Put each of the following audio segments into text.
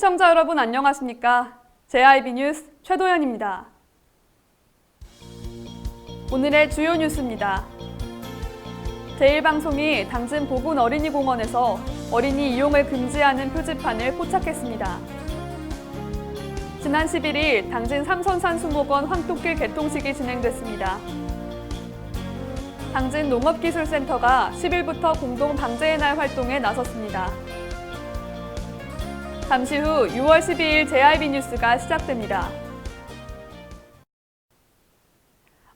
시청자 여러분 안녕하십니까? JIB 뉴스 최도연입니다. 오늘의 주요 뉴스입니다. 제1방송이 당진 보군 어린이공원에서 어린이 이용을 금지하는 표지판을 포착했습니다. 지난 11일 당진 삼선산 수목원 황토길 개통식이 진행됐습니다. 당진 농업기술센터가 10일부터 공동 방제의 날 활동에 나섰습니다. 잠시 후 6월 12일 JIB 뉴스가 시작됩니다.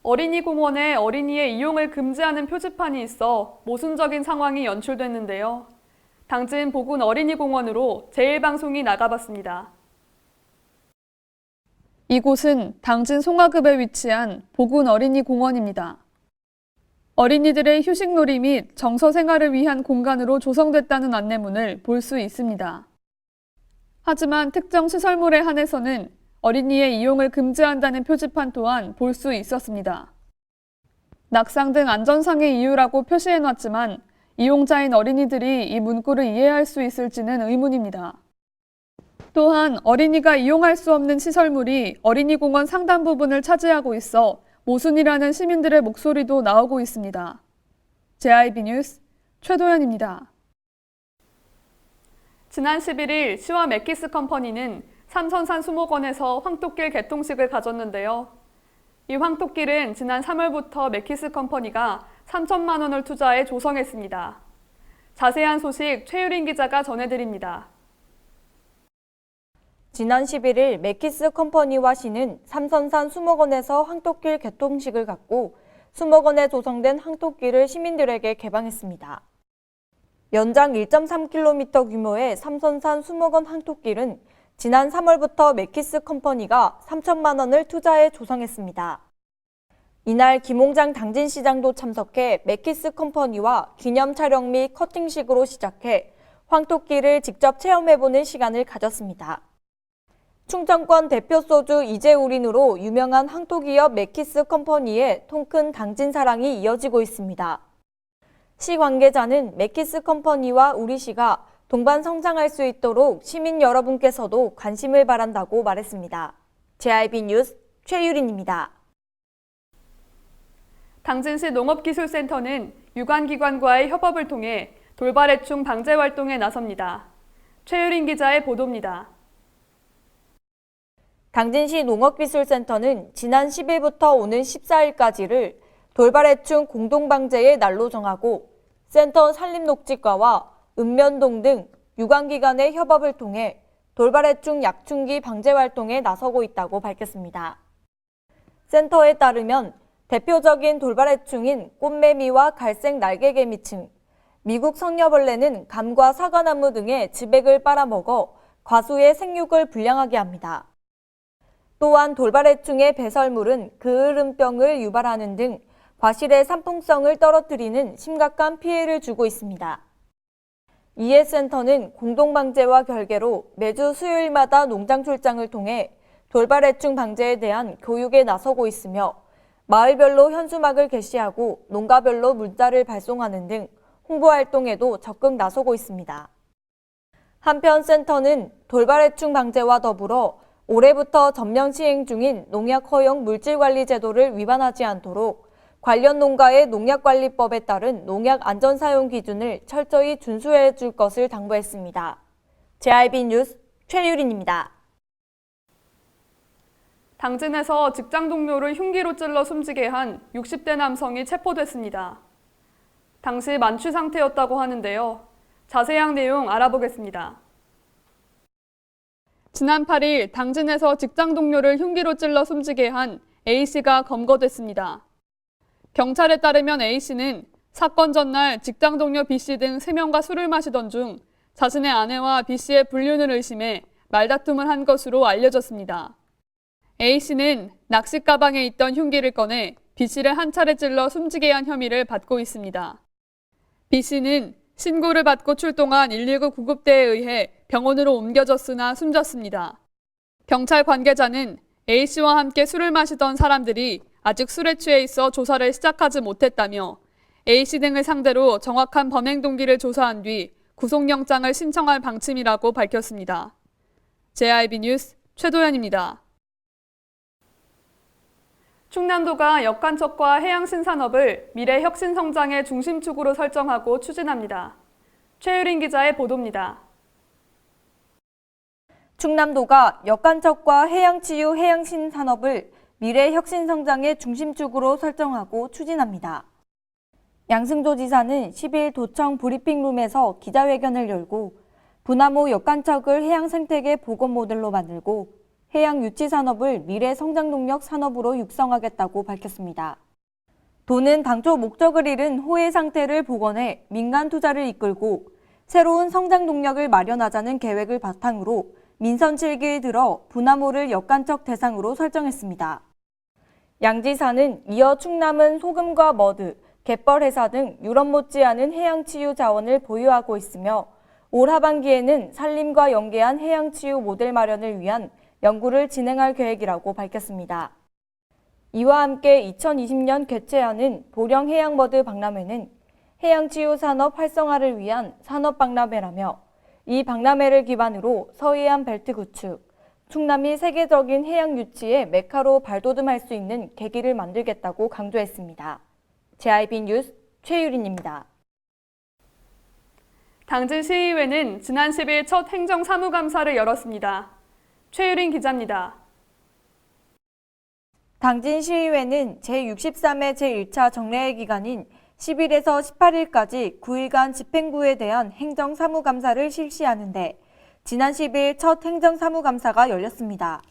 어린이공원에 어린이의 이용을 금지하는 표지판이 있어 모순적인 상황이 연출됐는데요. 당진 보군 어린이공원으로 제1방송이 나가봤습니다. 이곳은 당진 송화급에 위치한 보군 어린이공원입니다. 어린이들의 휴식놀이 및 정서 생활을 위한 공간으로 조성됐다는 안내문을 볼 수 있습니다. 하지만 특정 시설물에 한해서는 어린이의 이용을 금지한다는 표지판 또한 볼 수 있었습니다. 낙상 등 안전상의 이유라고 표시해놨지만 이용자인 어린이들이 이 문구를 이해할 수 있을지는 의문입니다. 또한 어린이가 이용할 수 없는 시설물이 어린이공원 상단 부분을 차지하고 있어 모순이라는 시민들의 목소리도 나오고 있습니다. JIB 뉴스 최도연입니다. 지난 11일 시와 맥키스 컴퍼니는 삼선산 수목원에서 황토길 개통식을 가졌는데요. 이 황토길은 지난 3월부터 맥키스 컴퍼니가 3천만 원을 투자해 조성했습니다. 자세한 소식 최유린 기자가 전해드립니다. 지난 11일 맥키스 컴퍼니와 시는 삼선산 수목원에서 황토길 개통식을 갖고 수목원에 조성된 황토길을 시민들에게 개방했습니다. 연장 1.3km 규모의 삼선산 수목원 황토길은 지난 3월부터 맥키스 컴퍼니가 3천만 원을 투자해 조성했습니다. 이날 김홍장 당진시장도 참석해 맥키스 컴퍼니와 기념 촬영 및 커팅식으로 시작해 황토길을 직접 체험해보는 시간을 가졌습니다. 충청권 대표 소주 이재우린으로 유명한 황토기업 맥키스 컴퍼니의 통큰 당진 사랑이 이어지고 있습니다. 시 관계자는 맥키스 컴퍼니와 우리시가 동반 성장할 수 있도록 시민 여러분께서도 관심을 바란다고 말했습니다. JIB 뉴스 최유린입니다. 당진시 농업기술센터는 유관기관과의 협업을 통해 돌발해충 방제 활동에 나섭니다. 최유린 기자의 보도입니다. 당진시 농업기술센터는 지난 10일부터 오는 14일까지를 돌발해충 공동방제의 날로 정하고 센터 산림녹지과와 읍면동 등 유관기관의 협업을 통해 돌발해충 약충기 방제 활동에 나서고 있다고 밝혔습니다. 센터에 따르면 대표적인 돌발해충인 꽃매미와 갈색 날개개미층, 미국 성녀벌레는 감과 사과나무 등의 즙액을 빨아먹어 과수의 생육을 불량하게 합니다. 또한 돌발해충의 배설물은 그을음병을 유발하는 등 과실의 산풍성을 떨어뜨리는 심각한 피해를 주고 있습니다. 이에 센터는 공동방제와 별개로 매주 수요일마다 농장 출장을 통해 돌발해충 방제에 대한 교육에 나서고 있으며 마을별로 현수막을 게시하고 농가별로 문자를 발송하는 등 홍보활동에도 적극 나서고 있습니다. 한편 센터는 돌발해충 방제와 더불어 올해부터 전면 시행 중인 농약 허용 물질관리 제도를 위반하지 않도록 관련 농가의 농약관리법에 따른 농약 안전사용 기준을 철저히 준수해 줄 것을 당부했습니다. JIB 뉴스 최유린입니다. 당진에서 직장 동료를 흉기로 찔러 숨지게 한 60대 남성이 체포됐습니다. 당시 만취 상태였다고 하는데요. 자세한 내용 알아보겠습니다. 지난 8일 당진에서 직장 동료를 흉기로 찔러 숨지게 한 A씨가 검거됐습니다. 경찰에 따르면 A씨는 사건 전날 직장 동료 B씨 등 3명과 술을 마시던 중 자신의 아내와 B씨의 불륜을 의심해 말다툼을 한 것으로 알려졌습니다. A씨는 낚시 가방에 있던 흉기를 꺼내 B씨를 한 차례 찔러 숨지게 한 혐의를 받고 있습니다. B씨는 신고를 받고 출동한 119 구급대에 의해 병원으로 옮겨졌으나 숨졌습니다. 경찰 관계자는 A씨와 함께 술을 마시던 사람들이 아직 술에 취해 있어 조사를 시작하지 못했다며 A씨 등을 상대로 정확한 범행 동기를 조사한 뒤 구속영장을 신청할 방침이라고 밝혔습니다. JIB 뉴스 최도연입니다. 충남도가 역간척과 해양신산업을 미래 혁신 성장의 중심축으로 설정하고 추진합니다. 최유린 기자의 보도입니다. 충남도가 역간척과 해양치유 해양신산업을 미래 혁신 성장의 중심축으로 설정하고 추진합니다. 양승조 지사는 10일 도청 브리핑룸에서 기자회견을 열고 부나무 역간척을 해양 생태계 복원 모델로 만들고 해양 유치 산업을 미래 성장 동력 산업으로 육성하겠다고 밝혔습니다. 도는 당초 목적을 잃은 호해 상태를 복원해 민간 투자를 이끌고 새로운 성장 동력을 마련하자는 계획을 바탕으로 민선 7기에 들어 부나무를 역간척 대상으로 설정했습니다. 양 지사는 이어 충남은 소금과 머드, 갯벌 해사 등 유럽 못지않은 해양치유 자원을 보유하고 있으며 올 하반기에는 산림과 연계한 해양치유 모델 마련을 위한 연구를 진행할 계획이라고 밝혔습니다. 이와 함께 2020년 개최하는 보령 해양머드 박람회는 해양치유 산업 활성화를 위한 산업박람회라며 이 박람회를 기반으로 서해안 벨트 구축, 충남이 세계적인 해양 유치의 메카로 발돋움할 수 있는 계기를 만들겠다고 강조했습니다. JIB 뉴스 최유린입니다. 당진시의회는 지난 10일 첫 행정사무감사를 열었습니다. 최유린 기자입니다. 당진시의회는 제63회 제1차 정례회 기간인 10일에서 18일까지 9일간 집행부에 대한 행정사무감사를 실시하는데 지난 10일 첫 행정사무감사가 열렸습니다.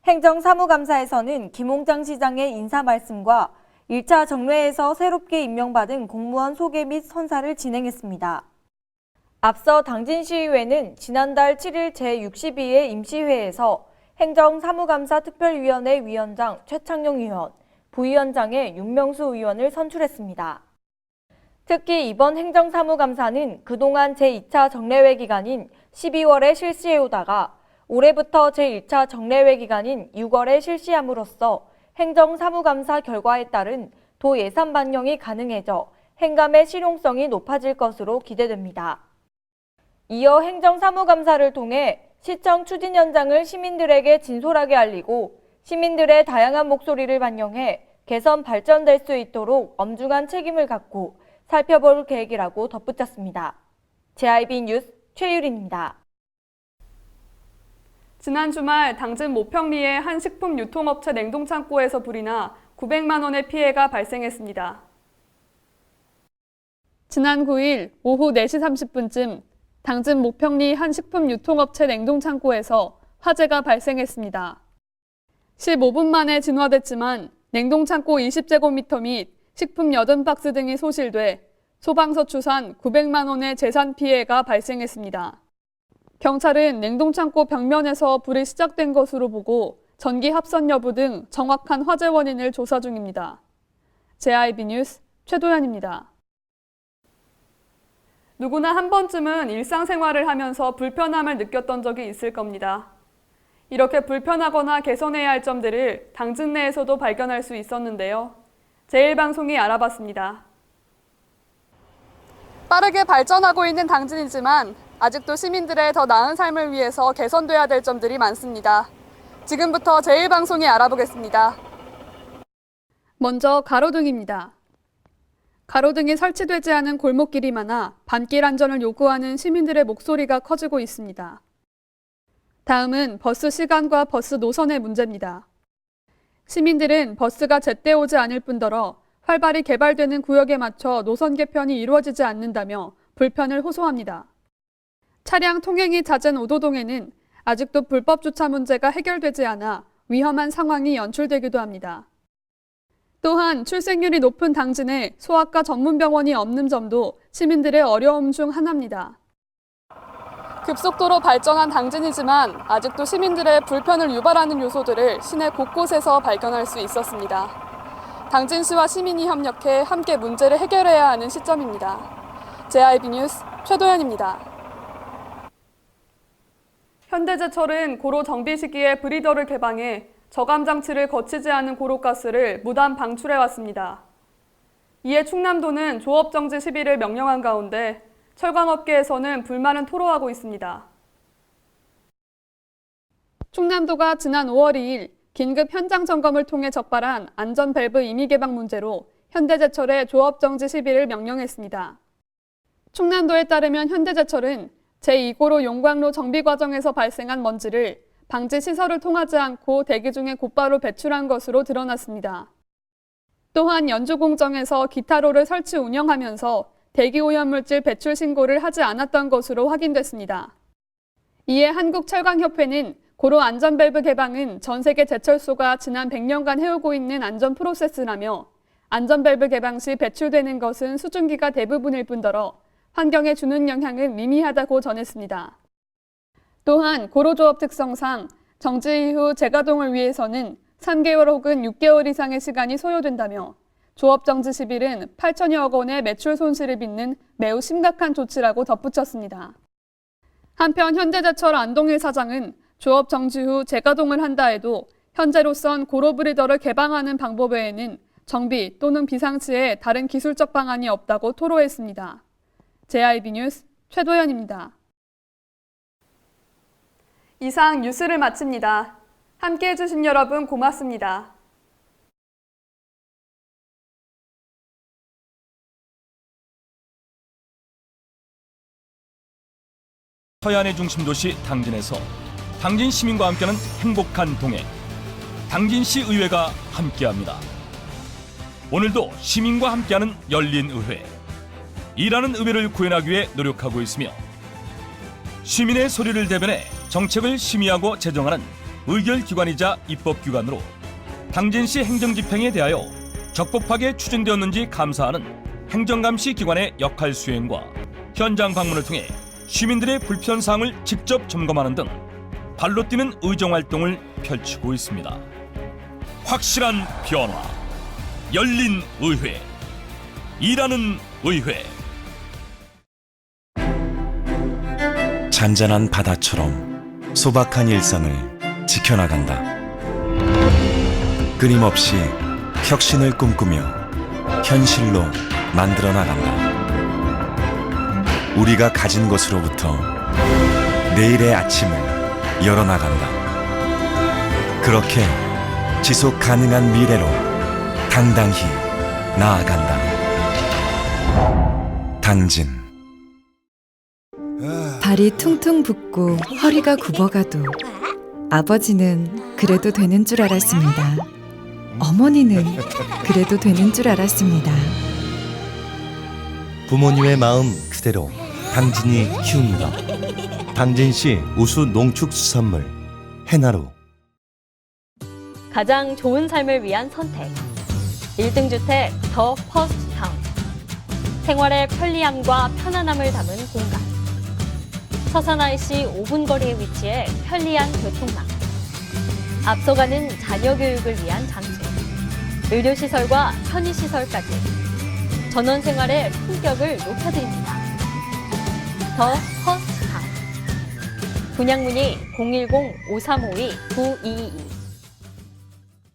행정사무감사에서는 김홍장 시장의 인사 말씀과 1차 정례에서 새롭게 임명받은 공무원 소개 및 선사를 진행했습니다. 앞서 당진시의회는 지난달 7일 제62회 임시회에서 행정사무감사 특별위원회 위원장 최창룡 의원, 부위원장의 윤명수 의원을 선출했습니다. 특히 이번 행정사무감사는 그동안 제2차 정례회 기간인 12월에 실시해오다가 올해부터 제1차 정례회 기간인 6월에 실시함으로써 행정사무감사 결과에 따른 도 예산 반영이 가능해져 행감의 실용성이 높아질 것으로 기대됩니다. 이어 행정사무감사를 통해 시청 추진 현장을 시민들에게 진솔하게 알리고 시민들의 다양한 목소리를 반영해 개선 발전될 수 있도록 엄중한 책임을 갖고 살펴볼 계획이라고 덧붙였습니다. JIB 뉴스 최유린입니다. 지난 주말 당진 모평리의 한 식품 유통업체 냉동창고에서 불이 나 900만 원의 피해가 발생했습니다. 지난 9일 오후 4시 30분쯤 당진 모평리 한 식품 유통업체 냉동창고에서 화재가 발생했습니다. 15분 만에 진화됐지만 냉동창고 20제곱미터 및 식품 80박스 등이 소실돼 소방서 추산 900만 원의 재산 피해가 발생했습니다. 경찰은 냉동창고 벽면에서 불이 시작된 것으로 보고 전기 합선 여부 등 정확한 화재 원인을 조사 중입니다. JIB 뉴스 최도연입니다. 누구나 한 번쯤은 일상생활을 하면서 불편함을 느꼈던 적이 있을 겁니다. 이렇게 불편하거나 개선해야 할 점들을 당진 내에서도 발견할 수 있었는데요. 제1방송이 알아봤습니다. 빠르게 발전하고 있는 당진이지만 아직도 시민들의 더 나은 삶을 위해서 개선돼야 될 점들이 많습니다. 지금부터 제1방송이 알아보겠습니다. 먼저 가로등입니다. 가로등이 설치되지 않은 골목길이 많아 밤길 안전을 요구하는 시민들의 목소리가 커지고 있습니다. 다음은 버스 시간과 버스 노선의 문제입니다. 시민들은 버스가 제때 오지 않을 뿐더러 활발히 개발되는 구역에 맞춰 노선 개편이 이루어지지 않는다며 불편을 호소합니다. 차량 통행이 잦은 오도동에는 아직도 불법 주차 문제가 해결되지 않아 위험한 상황이 연출되기도 합니다. 또한 출생률이 높은 당진에 소아과 전문병원이 없는 점도 시민들의 어려움 중 하나입니다. 급속도로 발전한 당진이지만 아직도 시민들의 불편을 유발하는 요소들을 시내 곳곳에서 발견할 수 있었습니다. 당진시와 시민이 협력해 함께 문제를 해결해야 하는 시점입니다. JIB 뉴스 최도연입니다. 현대제철은 고로 정비 시기에 브리더를 개방해 저감 장치를 거치지 않은 고로가스를 무단 방출해왔습니다. 이에 충남도는 조업 정지 시비를 명령한 가운데 철강업계에서는 불만을 토로하고 있습니다. 충남도가 지난 5월 2일 긴급 현장 점검을 통해 적발한 안전 밸브 임의 개방 문제로 현대제철에 조업 정지 시비를 명령했습니다. 충남도에 따르면 현대제철은 제2고로 용광로 정비 과정에서 발생한 먼지를 방지 시설을 통하지 않고 대기 중에 곧바로 배출한 것으로 드러났습니다. 또한 연주공정에서 기타로를 설치 운영하면서 대기 오염물질 배출 신고를 하지 않았던 것으로 확인됐습니다. 이에 한국철강협회는 고로 안전밸브 개방은 전 세계 제철소가 지난 100년간 해오고 있는 안전 프로세스라며 안전밸브 개방 시 배출되는 것은 수증기가 대부분일 뿐더러 환경에 주는 영향은 미미하다고 전했습니다. 또한 고로조업 특성상 정지 이후 재가동을 위해서는 3개월 혹은 6개월 이상의 시간이 소요된다며 조업 정지 시빌은 8천여억 원의 매출 손실을 빚는 매우 심각한 조치라고 덧붙였습니다. 한편 현대제철 안동일 사장은 조업 정지 후 재가동을 한다 해도 현재로선 고로 브리더를 개방하는 방법 외에는 정비 또는 비상시에 다른 기술적 방안이 없다고 토로했습니다. JIB 뉴스 최도연입니다. 이상 뉴스를 마칩니다. 함께해 주신 여러분 고맙습니다. 서해안의 중심 도시 당진에서 당진 시민과 함께하는 행복한 동행, 당진시 의회가 함께합니다. 오늘도 시민과 함께하는 열린 의회, 일하는 의회를 구현하기 위해 노력하고 있으며 시민의 소리를 대변해 정책을 심의하고 제정하는 의결기관이자 입법기관으로 당진시 행정집행에 대하여 적법하게 추진되었는지 감사하는 행정감시 기관의 역할 수행과 현장 방문을 통해 시민들의 불편사항을 직접 점검하는 등 발로 뛰는 의정활동을 펼치고 있습니다. 확실한 변화, 열린 의회, 일하는 의회. 잔잔한 바다처럼 소박한 일상을 지켜나간다. 끊임없이 혁신을 꿈꾸며 현실로 만들어 나간다. 우리가 가진 것으로부터 내일의 아침을 열어나간다. 그렇게 지속 가능한 미래로 당당히 나아간다. 당진. 발이 퉁퉁 붓고 허리가 굽어가도 아버지는 그래도 되는 줄 알았습니다. 어머니는 그래도 되는 줄 알았습니다. 부모님의 마음 그대로 당진이 키웁니다. 당진시 우수 농축수산물 해나루. 가장 좋은 삶을 위한 선택. 1등 주택 더 퍼스트 타운. 생활의 편리함과 편안함을 담은 공간. 서산 IC 5분 거리에 위치해 편리한 교통망. 앞서가는 자녀 교육을 위한 장치. 의료시설과 편의시설까지. 전원 생활의 품격을 높여드립니다. 더 퍼스트 타운. 분양 문의 010-5352-9222